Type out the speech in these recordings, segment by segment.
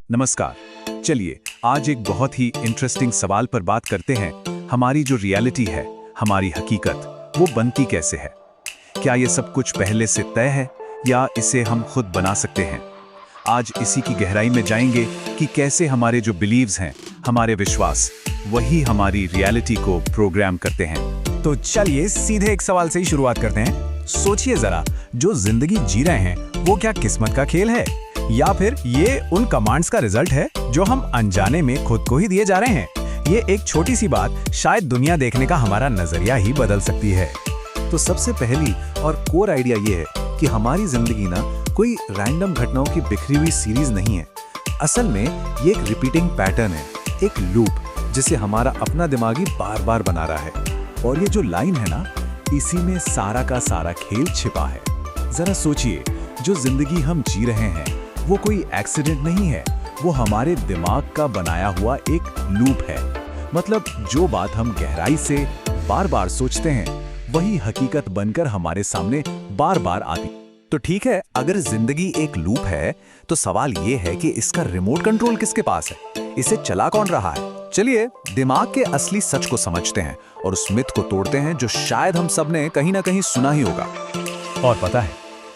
नमस्कार। चलिए आज एक बहुत ही इंटरेस्टिंग सवाल पर बात करते हैं। हमारी जो रियलिटी है, हमारी हकीकत, वो बनती कैसे है? क्या ये सब कुछ पहले से तय है या इसे हम खुद बना सकते हैं? आज इसी की गहराई में जाएंगे कि कैसे हमारे जो बिलीव्स हैं, हमारे विश्वास, वही हमारी रियलिटी को प्रोग्राम करते हैं। तो चलिए सीधे एक सवाल से ही शुरुआत करते हैं। सोचिए जरा, जो जिंदगी जी रहे हैं वो क्या किस्मत का खेल है या फिर ये उन कमांड्स का रिजल्ट है जो हम अनजाने में खुद को ही दिए जा रहे हैं? ये एक छोटी सी बात शायद दुनिया देखने का हमारा नजरिया ही बदल सकती है। तो सबसे पहली और कोर आइडिया ये है कि हमारी जिंदगी ना कोई रैंडम घटनाओं की बिखरी हुई सीरीज नहीं है। असल में ये एक रिपीटिंग पैटर्न है, एक लूप जिसे हमारा अपना दिमागी बार बार बना रहा है। और ये जो लाइन है ना, इसी में सारा का सारा खेल छिपा है। जरा सोचिए, जो जिंदगी हम जी रहे हैं वो कोई एक्सीडेंट नहीं है, वो हमारे दिमाग का बनाया हुआ एक लूप है। मतलब जो बात हम गहराई से बार बार सोचते हैं वही हकीकत बनकर हमारे सामने बार बार आती। तो ठीक है, अगर जिंदगी एक लूप है तो सवाल ये है कि इसका रिमोट कंट्रोल किसके पास है? इसे चला कौन रहा है? चलिए दिमाग के असली सच को समझते हैं और उस मिथ को तोड़ते हैं जो शायद हम सब ने कहीं ना कहीं सुना ही होगा। और पता है,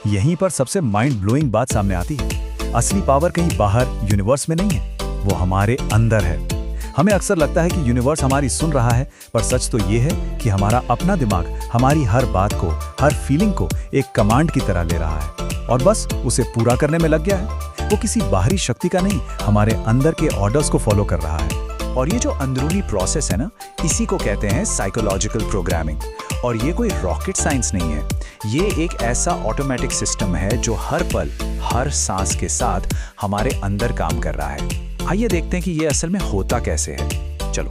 यहीं पर सबसे माइंड ब्लोइंग बात सामने आती है। असली पावर कहीं बाहर यूनिवर्स में नहीं है, वो हमारे अंदर है। हमें अक्सर लगता है कि यूनिवर्स हमारी सुन रहा है, पर सच तो ये है कि हमारा अपना दिमाग हमारी हर बात को, हर फीलिंग को एक कमांड की तरह ले रहा है और बस उसे पूरा करने में लग गया है। वो किसी बाहरी शक्ति का नहीं, हमारे अंदर के ऑर्डर्स को फॉलो कर रहा है। और ये जो अंदरूनी प्रोसेस है ना, इसी को कहते हैं साइकोलॉजिकल प्रोग्रामिंग। और ये कोई रॉकेट साइंस नहीं है, ये एक ऐसा ऑटोमेटिक सिस्टम है जो हर पल, हर सांस के साथ हमारे अंदर काम कर रहा है। आइए देखते हैं कि ये असल में होता कैसे है। चलो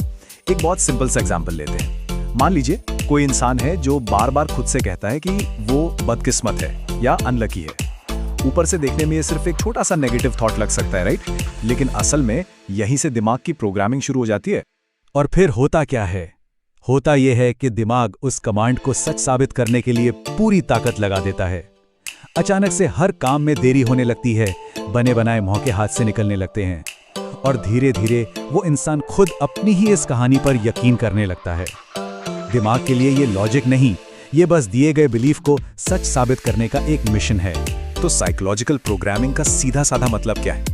एक बहुत सिंपल सा एग्जांपल लेते हैं। मान लीजिए कोई इंसान है जो बार बार खुद से कहता है कि वो बदकिस्मत है या अनलकी है। ऊपर से देखने में ये सिर्फ एक छोटा सा नेगेटिव थॉट लग सकता है, राइट? लेकिन असल में यहीं से दिमाग की प्रोग्रामिंग शुरू हो जाती है। और फिर होता क्या है? होता यह है कि दिमाग उस कमांड को सच साबित करने के लिए पूरी ताकत लगा देता है। अचानक से हर काम में देरी होने लगती है, बने बनाए मौके हाथ से निकलने लगते हैं और धीरे धीरे वो इंसान खुद अपनी ही इस कहानी पर यकीन करने लगता है। दिमाग के लिए ये लॉजिक नहीं, ये बस दिए गए बिलीफ को सच साबित करने का एक मिशन है। तो साइकोलॉजिकल प्रोग्रामिंग का सीधा साधा मतलब क्या है?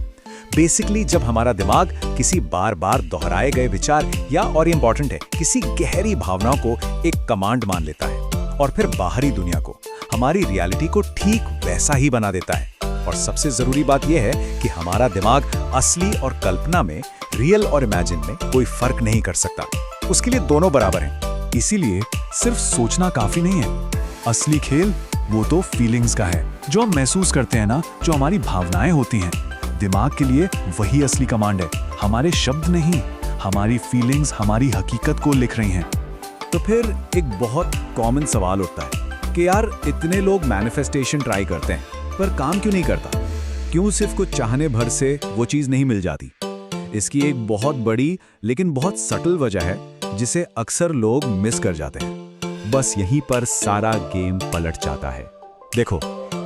बेसिकली जब हमारा दिमाग किसी बार बार दोहराए गए विचार या और इंपॉर्टेंट है, किसी गहरी भावनाओं को एक कमांड मान लेता है और फिर बाहरी दुनिया को, हमारी रियलिटी को ठीक वैसा ही बना देता है। और सबसे जरूरी बात यह है कि हमारा दिमाग असली और कल्पना में, रियल और इमेजिन में कोई फर्क नहीं कर सकता। उसके लिए दोनों बराबर हैं। इसीलिए सिर्फ सोचना काफी नहीं है। असली खेल वो तो फीलिंग्स का है, जो हम महसूस करते हैं ना, जो हमारी भावनाएं होती हैं। दिमाग के लिए वही असली कमांड है, हमारे शब्द नहीं। हमारी फीलिंग्स हमारी हकीकत को लिख रही हैं। तो फिर एक बहुत कॉमन सवाल उठता है कि यार इतने लोग मैनिफेस्टेशन ट्राई करते हैं पर काम क्यों नहीं करता? क्यों सिर्फ कुछ चाहने भर से वो चीज नहीं मिल जाती? इसकी एक बहुत बड़ी लेकिन बहुत सटल वजह है जिसे अक्सर लोग मिस कर जाते हैं। बस यहीं पर सारा गेम पलट जाता है। देखो,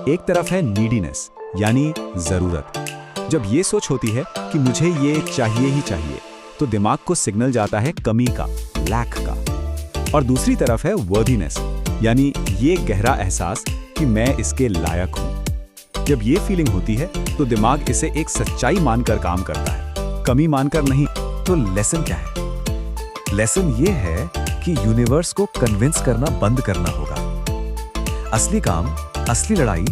एक तरफ है नीडीनेस यानी जरूरत। जब ये सोच होती है कि मुझे ये चाहिए ही चाहिए, तो दिमाग को सिग्नल जाता है कमी का, लैक का। और दूसरी तरफ है वर्दीनेस यानी ये गहरा एहसास कि मैं इसके लायक हूं। जब ये फीलिंग होती है तो दिमाग इसे एक सच्चाई मानकर काम करता है, कमी मानकर नहीं। तो लेसन क्या है? लेसन ये है कि यूनिवर्स को कन्विंस करना बंद करना होगा। असली काम, असली लड़ाई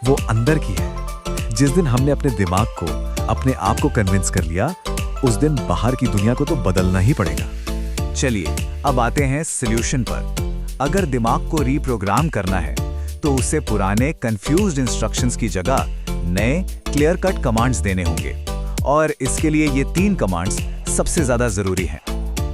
वो अंदर की है। जिस दिन हमने अपने दिमाग को, अपने आप को कन्विंस कर लिया, उस दिन बाहर की दुनिया को तो बदलना ही पड़ेगा। चलिए अब आते हैं सॉल्यूशन पर। अगर दिमाग को रीप्रोग्राम करना है तो उसे पुराने कंफ्यूज्ड इंस्ट्रक्शंस की जगह नए क्लियर कट कमांड्स देने होंगे। और इसके लिए ये 3 कमांड्स सबसे ज्यादा जरूरी हैं।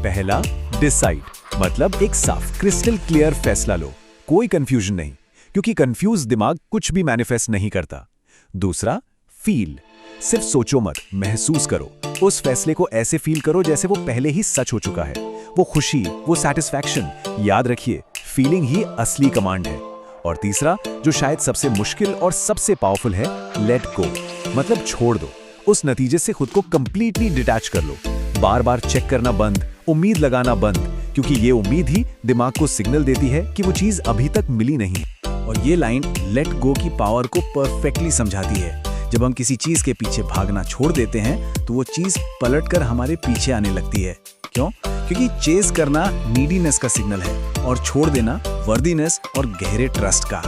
पहला, डिसाइड, मतलब एक साफ क्रिस्टल क्लियर फैसला लो, कोई कंफ्यूजन नहीं, क्योंकि कंफ्यूज दिमाग कुछ भी मैनिफेस्ट नहीं करता। दूसरा, फील, सिर्फ सोचो मत, महसूस करो। उस फैसले को ऐसे फील करो जैसे वो पहले ही सच हो चुका है। वो खुशी, वो सैटिस्फैक्शन, याद रखिए फीलिंग ही असली कमांड है। और तीसरा, जो शायद सबसे मुश्किल और सबसे पावरफुल है, लेट गो, मतलब छोड़ दो। उस नतीजे से खुद को कंप्लीटली डिटैच कर लो। बार बार चेक करना बंद, उम्मीद लगाना बंद, क्योंकि ये उम्मीद ही दिमाग को सिग्नल देती है कि वो चीज अभी तक मिली नहीं। और ये लाइन लेट गो की पावर को परफेक्टली समझाती है। जब हम किसी चीज के पीछे भागना छोड़ देते हैं तो वो चीज पलटकर हमारे पीछे आने लगती है। क्यों? क्योंकि चेज करना नीडीनेस का सिग्नल है और छोड़ देना वर्दीनेस और गहरे ट्रस्ट का।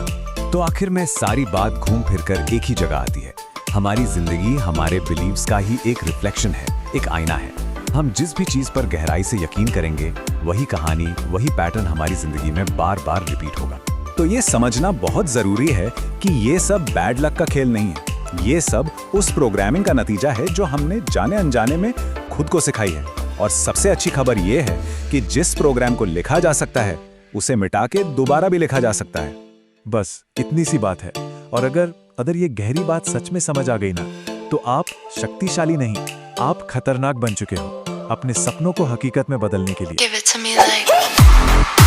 तो आखिर में सारी बात घूम फिरकर एक ही जगह आती है। हमारी जिंदगी हमारे बिलीव्स का ही एक रिफ्लेक्शन है, एक आईना है। हम जिस भी चीज पर गहराई से यकीन करेंगे, वही कहानी, वही पैटर्न हमारी जिंदगी में बार बार रिपीट होगा। तो ये समझना बहुत जरूरी है कि ये सब बैड लक का खेल नहीं है। ये सब उस प्रोग्रामिंग का नतीजा है जो हमने जाने अनजाने में खुद को सिखाई है। और सबसे अच्छी खबर ये है कि जिस प्रोग्राम को लिखा जा सकता है, उसे मिटा के दोबारा भी लिखा जा सकता है। बस इतनी सी बात है। और अगर ये गहरी बात सच में समझ आ गई ना, तो आप शक्तिशाली नहीं, आप खतरनाक बन चुके हो अपने सपनों को हकीकत में बदलने के लिए। Give it to me like